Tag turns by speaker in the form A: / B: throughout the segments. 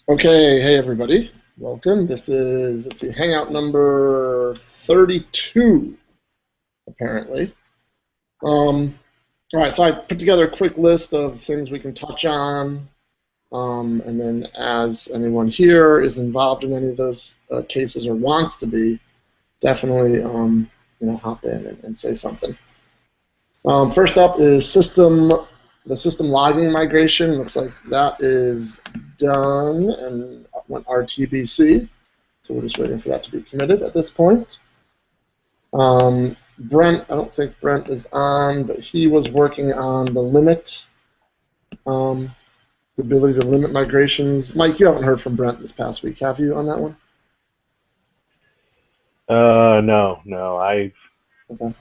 A: Okay, hey everybody, welcome. This is, let's see, Hangout number 32, apparently. All right, so I put together a quick list of things we can touch on, and then as anyone here is involved in any of those cases or wants to be, definitely, hop in and say something. First up is the system logging migration. Looks like that is done and went RTBC. So we're just waiting for that to be committed at this point. Brent, I don't think Brent is on, but he was working on the limit, the ability to limit migrations. Mike, you haven't heard from Brent this past week, have you, on that one?
B: No.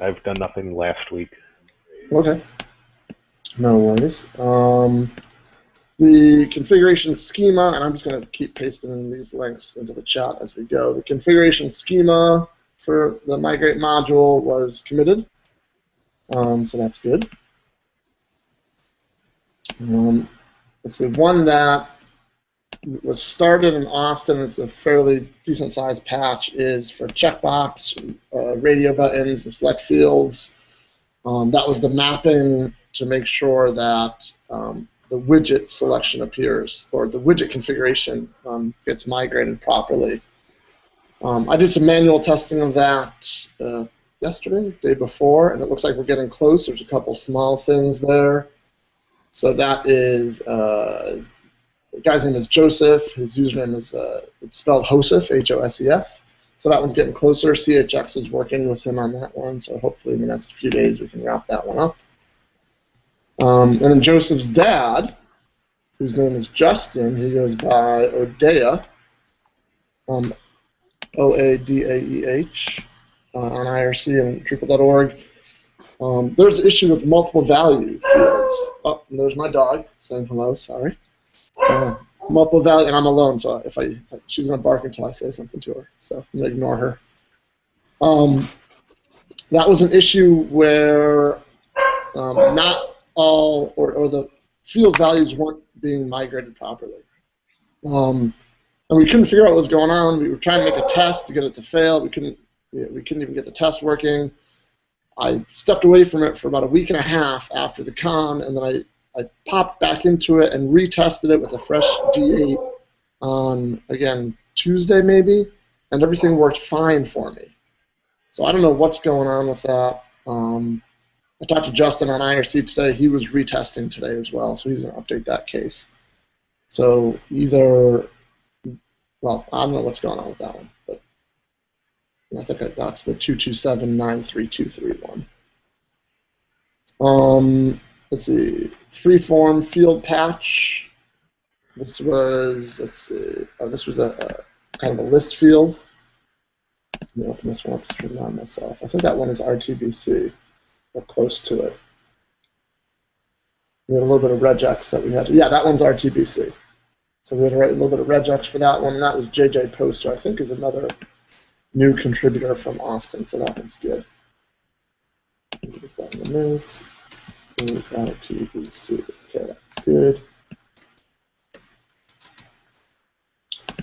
B: I've done nothing last week.
A: Okay. No worries. The configuration schema, and I'm just going to keep pasting these links into the chat as we go. The configuration schema for the Migrate module was committed, so that's good. Let's see, one that was started in Austin, it's a fairly decent-sized patch, is for checkbox, radio buttons, and select fields. That was the mapping to make sure that the widget selection appears, or the widget configuration gets migrated properly. I did some manual testing of that yesterday, day before, and it looks like we're getting close. There's a couple small things there. So that is, the guy's name is Joseph. His username is, it's spelled Hosef, H-O-S-E-F. So that one's getting closer. CHX was working with him on that one, so hopefully in the next few days we can wrap that one up. And then Joseph's dad, whose name is Justin, he goes by Odeah, O-A-D-A-E-H, on IRC and Drupal.org. There's an issue with multiple value fields. Oh, and there's my dog saying hello, sorry. Multiple value, and I'm alone, so she's going to bark until I say something to her, so I'm going to ignore her. That was an issue where not all, or the field values weren't being migrated properly. And we couldn't figure out what was going on. We were trying to make a test to get it to fail. We couldn't even get the test working. I stepped away from it for about a week and a half after the con, and then I popped back into it and retested it with a fresh D8 on, again, Tuesday maybe, and everything worked fine for me. So I don't know what's going on with that. I talked to Justin on IRC today. He was retesting today as well, so he's going to update that case. So either, well, I don't know what's going on with that one, but I think that's the 227-93231. Let's see, freeform field patch. This was, let's see, this was a kind of a list field. Let me open this one up to remind myself. I think that one is RTBC, or close to it. We had a little bit of regex that we had to, yeah, that one's RTBC. So we had to write a little bit of regex for that one, and that was JJ Poster, I think is another new contributor from Austin, so that one's good. Get that in the notes. Is RTBC. Okay, that's good.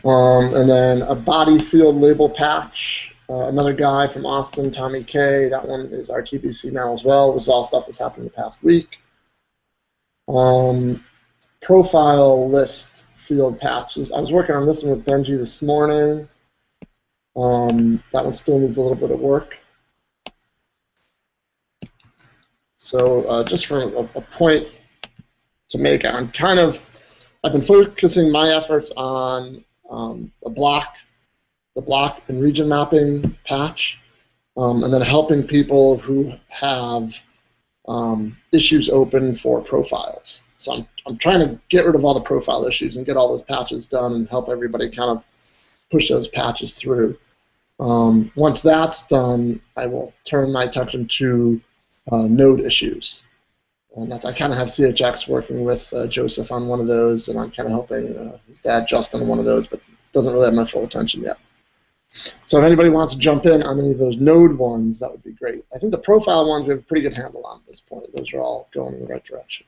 A: And then a body field label patch. Another guy from Austin, Tommy K. That one is RTBC now as well. This is all stuff that's happened in the past week. Profile list field patches. I was working on this one with Benji this morning. That one still needs a little bit of work. So just from a point to make, I've been focusing my efforts on the block and region mapping patch, and then helping people who have issues open for profiles. So I'm trying to get rid of all the profile issues and get all those patches done and help everybody kind of push those patches through. Once that's done, I will turn my attention to node issues. And I kind of have CHX working with Joseph on one of those, and I'm kind of helping his dad Justin on one of those, but doesn't really have my full attention yet. So if anybody wants to jump in on any of those node ones, that would be great. I think the profile ones we have a pretty good handle on at this point. Those are all going in the right direction.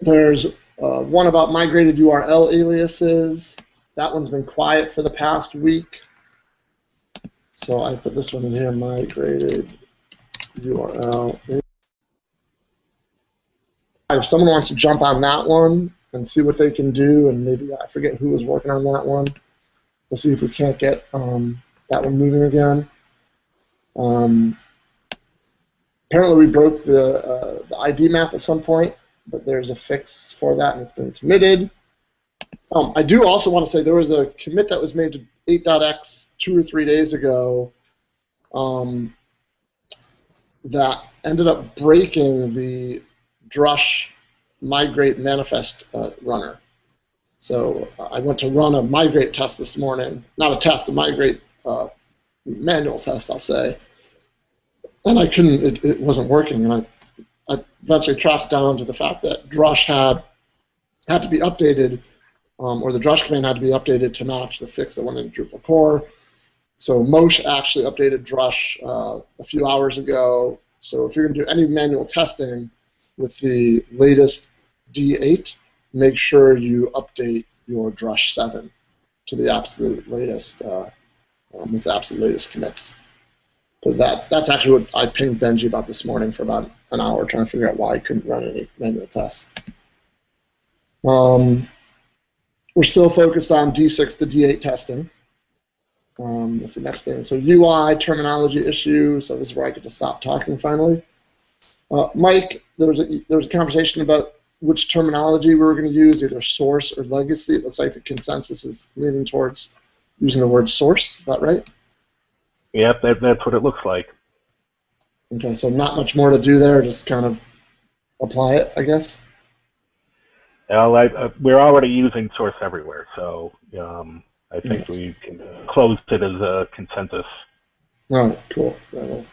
A: There's one about migrated URL aliases. That one's been quiet for the past week. So I put this one in here, migrated URL. If someone wants to jump on that one and see what they can do, and maybe I forget who was working on that one, we'll see if we can't get that one moving again. Apparently we broke the ID map at some point, but there's a fix for that and it's been committed. I do also want to say there was a commit that was made to 8.x 2 or 3 days ago that ended up breaking the Drush migrate manifest runner. So I went to run a migrate test this morning, not a test, a migrate manual test, I'll say, and I couldn't, it wasn't working, and I eventually tracked down to the fact that Drush had to be updated, or the Drush command had to be updated to match the fix that went in Drupal core. So Moshe actually updated Drush a few hours ago. So if you're going to do any manual testing with the latest D8, make sure you update your Drush 7 to the absolute latest, with the absolute latest commits. Because that's actually what I pinged Benji about this morning for about an hour, trying to figure out why I couldn't run any manual tests. We're still focused on D6 to D8 testing. That's the next thing. So UI terminology issue. So this is where I get to stop talking finally. Mike, there was a conversation about which terminology we were going to use, either source or legacy. It looks like the consensus is leaning towards using the word source. Is that right?
B: Yep, that's what it looks like.
A: Okay, so not much more to do there. Just kind of apply it, I guess.
B: Well, we're already using source everywhere, so I think we can close it as a consensus.
A: All right, cool. I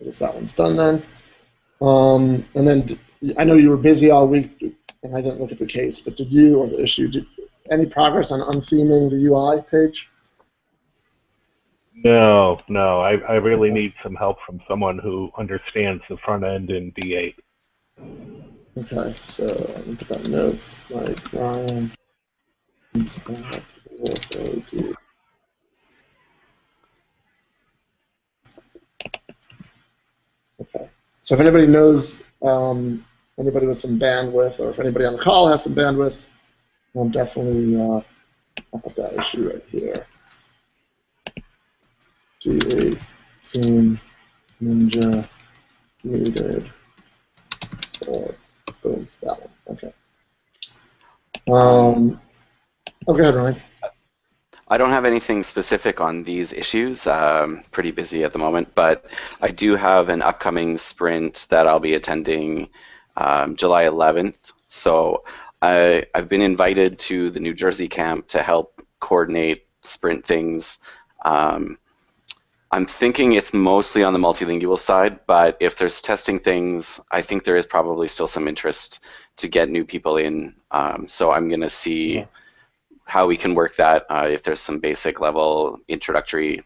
A: guess that one's done then. And then I know you were busy all week, and I didn't look at the case, but did you, or the issue, any progress on untheming the UI page?
B: No. I really need some help from someone who understands the front end in D8.
A: Okay, so let me put that in notes. Like Ryan. Okay. So if anybody knows anybody with some bandwidth, or if anybody on the call has some bandwidth, I'll definitely I'll put that issue right here. D8 theme ninja needed. Or boom, that one. Okay. Oh, go ahead, Ryan.
C: I don't have anything specific on these issues. Pretty busy at the moment, but I do have an upcoming sprint that I'll be attending July 11th. So I've been invited to the New Jersey camp to help coordinate sprint things. I'm thinking it's mostly on the multilingual side, but if there's testing things, I think there is probably still some interest to get new people in. So I'm going to see how we can work that. If there's some basic level introductory,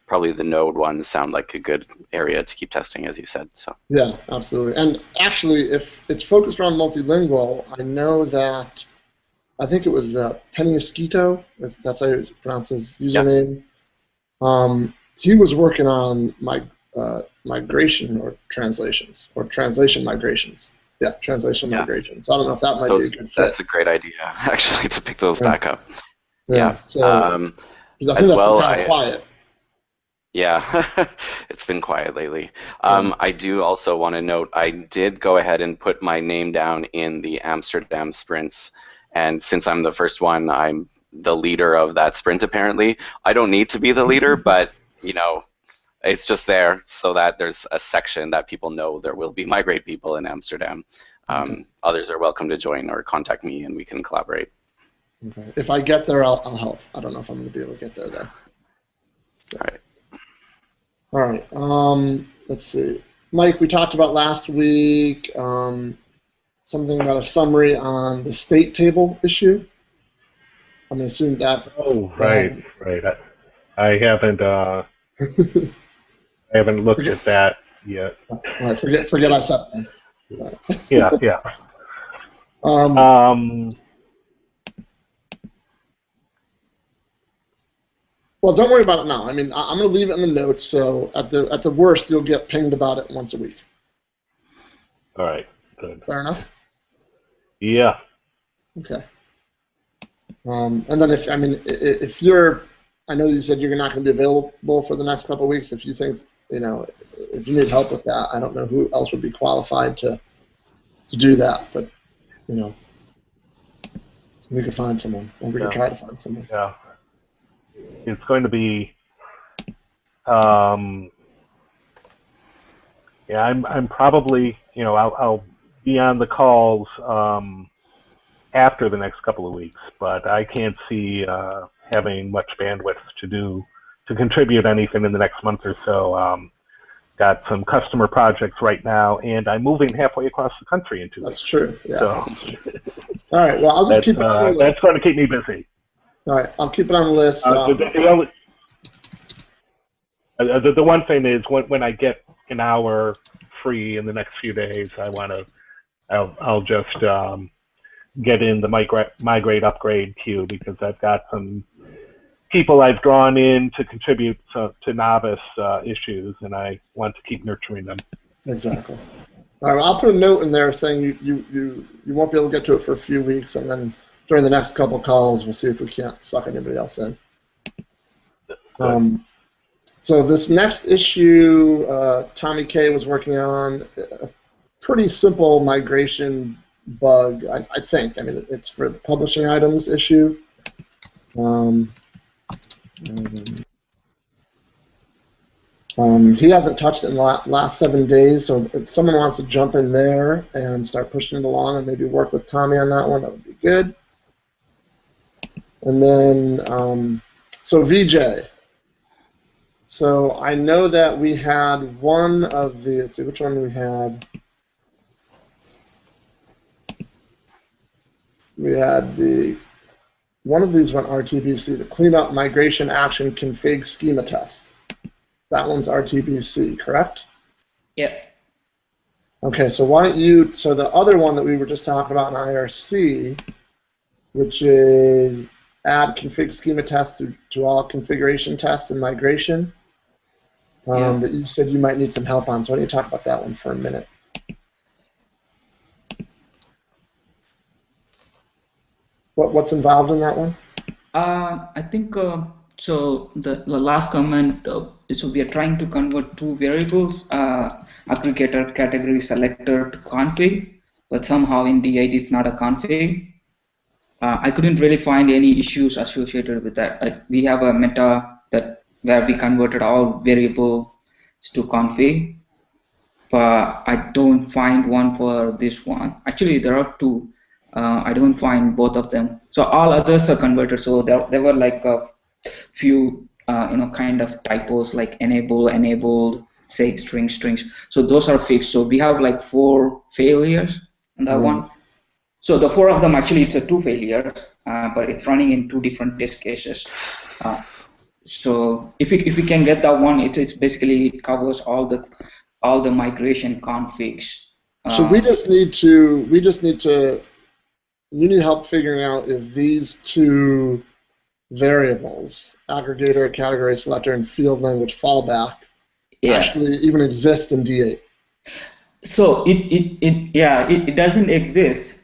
C: probably the Node ones sound like a good area to keep testing, as you said. So
A: yeah, absolutely. And actually, if it's focused around multilingual, I know that I think it was Penny Esquito, if that's how you pronounce his username. Yeah. He was working on migration or translations, or translation migrations. Yeah, translation migrations. So I don't know if that might be a good fit.
C: That's a great idea, actually, to pick those back up.
A: Yeah. So I think that's been kind of quiet.
C: Yeah, it's been quiet lately. I do also want to note, I did go ahead and put my name down in the Amsterdam sprints, and since I'm the first one, I'm the leader of that sprint, apparently. I don't need to be the leader, but it's just there so that there's a section that people know there will be Migrate people in Amsterdam. Others are welcome to join or contact me, and we can collaborate.
A: Okay. If I get there, I'll help. I don't know if I'm going to be able to get there, though. So. All right. Let's see. Mike, we talked about last week something about a summary on the state table issue. I'm going to assume that.
B: Oh, right. I haven't. I haven't looked at that yet.
A: All right, forget I said it then.
B: Yeah. Um,
A: Well, don't worry about it now. I mean, I'm going to leave it in the notes, so at the worst, you'll get pinged about it once a week.
B: all right, good.
A: Fair enough?
B: Yeah.
A: Okay. And then if you're, I know you said you're not going to be available for the next couple of weeks. If you think, if you need help with that, I don't know who else would be qualified to do that, but, we could find someone, or we could try to find someone.
B: Yeah. It's going to be, yeah, I'm probably, I'll be on the calls after the next couple of weeks, but I can't see having much bandwidth to contribute anything in the next month or so. Got some customer projects right now, and I'm moving halfway across the country in 2 weeks.
A: That's true. Yeah.
B: So,
A: that's true. All right. Well, I'll just keep it on the list.
B: That's going to keep me busy.
A: All right. I'll keep it on the list.
B: The one thing is when I get an hour free in the next few days, I'll just get in the migrate upgrade queue, because I've got some people I've drawn in to contribute to novice issues, and I want to keep nurturing them.
A: Exactly. All right, well, I'll put a note in there saying you won't be able to get to it for a few weeks, and then during the next couple calls, we'll see if we can't suck anybody else in. So this next issue, Tommy K was working on a pretty simple migration bug, I think. I mean, it's for the publishing items issue. He hasn't touched it in the last 7 days, so if someone wants to jump in there and start pushing it along and maybe work with Tommy on that one, that would be good. And then, so VJ. So I know that we had one of the, let's see, which one we had? We had one of these went RTBC, the Cleanup Migration Action Config Schema Test. That one's RTBC, correct?
D: Yep.
A: Okay, so why don't you, so the other one that we were just talking about in IRC, which is add config schema test to all configuration tests and migration, that you said you might need some help on. So why don't you talk about that one for a minute? What's involved in that one?
D: I think so. The last comment. So we are trying to convert two variables, aggregator category selector to config, but somehow in D8 it's not a config. I couldn't really find any issues associated with that. We have a meta where we converted all variables to config, but I don't find one for this one. Actually, there are two. I don't find both of them. So all others are converted. So there were like a few, kind of typos like enabled, say strings. So those are fixed. So we have like 4 failures on that one. So the 4 of them actually it's a 2 failures, but it's running in 2 different test cases. So if we can get that one, it's basically it covers all the migration configs.
A: So we just need to. You need help figuring out if these 2 variables, aggregator, category selector, and field language fallback, actually even exist in D8.
D: So it doesn't exist.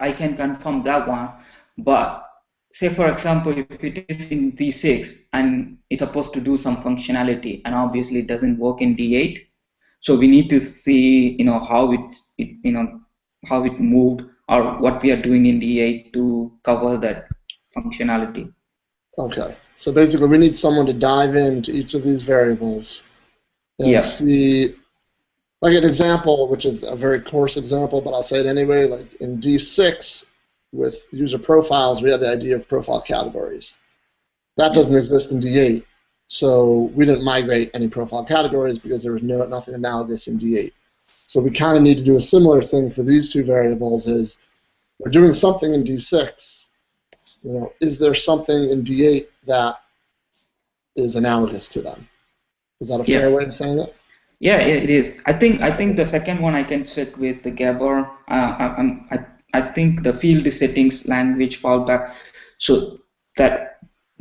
D: I can confirm that one. But say for example, if it is in D6 and it's supposed to do some functionality, and obviously it doesn't work in D8, so we need to see how it moved or what we are doing in D8 to cover that functionality.
A: Okay, so basically we need someone to dive into each of these variables and see, like an example, which is a very coarse example, but I'll say it anyway, like in D6 with user profiles, we had the idea of profile categories. That doesn't exist in D8, so we didn't migrate any profile categories because there was nothing analogous in D8. So we kind of need to do a similar thing for these 2 variables is we're doing something in D6. Is there something in D8 that is analogous to them? Is that a fair way of saying it?
D: Yeah, it is. I think the second one I can check with the Gabor. I think the field settings language fallback, so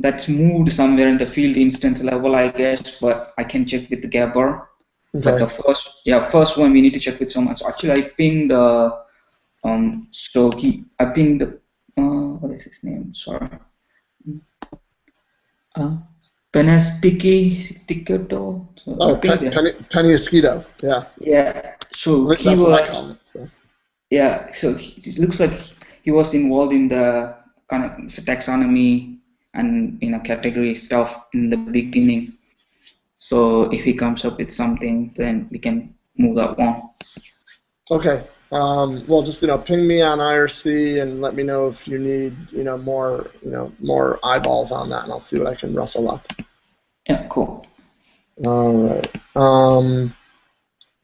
D: that's moved somewhere in the field instance level, I guess, but I can check with Gabor. But the
A: Okay.
D: first one we need to check with someone. So actually, I pinged I pinged what is his name? Sorry, Penesticato. So I
A: Oh,
D: pinged him.
A: Penny Esquito. Yeah.
D: Yeah. So
A: At least
D: he
A: that's what I
D: was.
A: call it. So.
D: Yeah. So it looks like he was involved in the kind of taxonomy and category stuff in the beginning. So if he comes up with something, then we can move that one.
A: Okay. Well, just ping me on IRC and let me know if you need more eyeballs on that, and I'll see what I can rustle up.
D: Yeah, cool.
A: All right.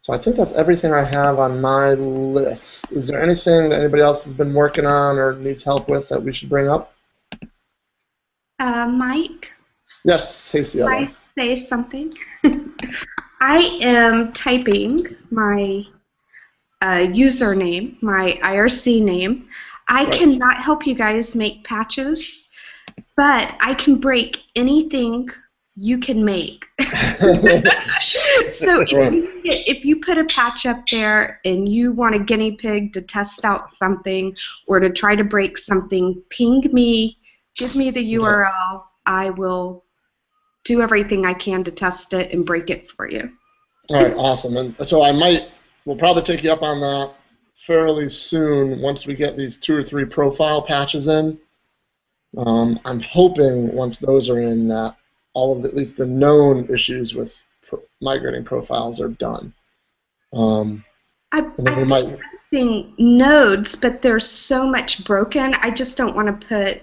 A: So I think that's everything I have on my list. Is there anything that anybody else has been working on or needs help with that we should bring up?
E: Mike,
A: Yes, hey,
E: can
A: Cielo.
E: I say something? I am typing my username, my IRC name. I cannot help you guys make patches, but I can break anything you can make. So if you put a patch up there and you want a guinea pig to test out something or to try to break something, ping me, give me the URL. I will do everything I can to test it and break it for you.
A: All right, awesome. And so we'll probably take you up on that fairly soon once we get these 2 or 3 profile patches in. I'm hoping once those are in that all of at least the known issues with migrating profiles are done.
E: I've been testing nodes, but there's so much broken. I just don't want to put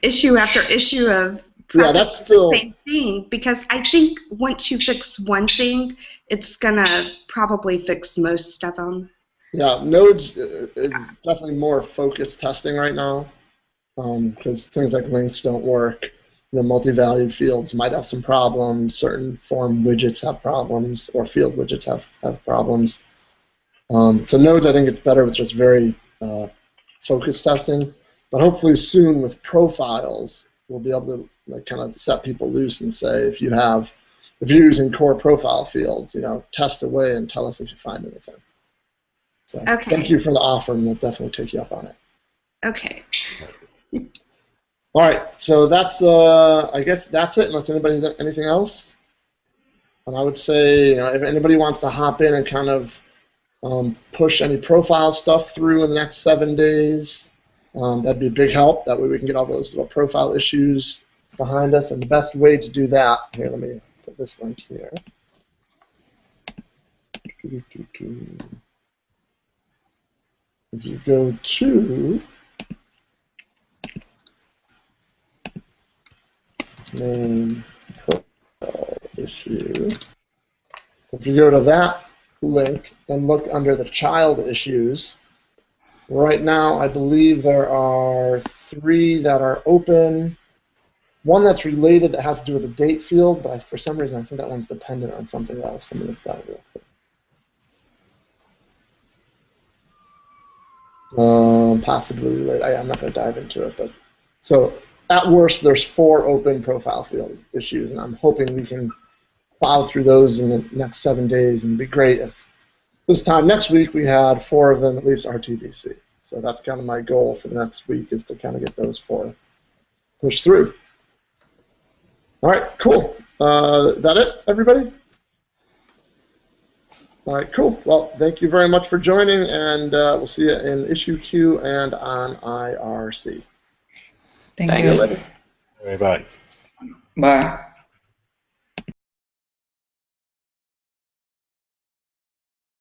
E: issue after issue of
A: that's still
E: the same thing, because I think once you fix one thing, it's gonna probably fix most of them.
A: Yeah, nodes is definitely more focused testing right now, because things like links don't work. Multi-valued fields might have some problems. Certain form widgets have problems, or field widgets have problems. So nodes, I think it's better with just very focused testing. But hopefully soon with profiles, we'll be able to kind of set people loose and say, if you're using core profile fields, test away and tell us if you find anything. So Thank you for the offer, and we'll definitely take you up on it.
E: Okay.
A: All right, so that's I guess that's it, unless anybody has anything else. And I would say, if anybody wants to hop in and kind of push any profile stuff through in the next 7 days, that'd be a big help. That way we can get all those little profile issues behind us. And the best way to do that, here, let me put this link here. If you go to main profile issue, if you go to that link and look under the child issues, right now I believe there are 3 that are open. One that's related that has to do with the date field, but for some reason I think that one's dependent on something else. Let me look that real quick. Possibly related. I'm not going to dive into it, but so at worst there's 4 open profile field issues, and I'm hoping we can plow through those in the next 7 days, and it'd be great if this time next week we had 4 of them at least RTBC. So that's kind of my goal for the next week, is to kind of get those 4 pushed through. All right, cool. That it, everybody? All right, cool. Well, thank you very much for joining, and we'll see you in issue Q and on IRC.
D: Thank you.
B: Bye.
D: Bye.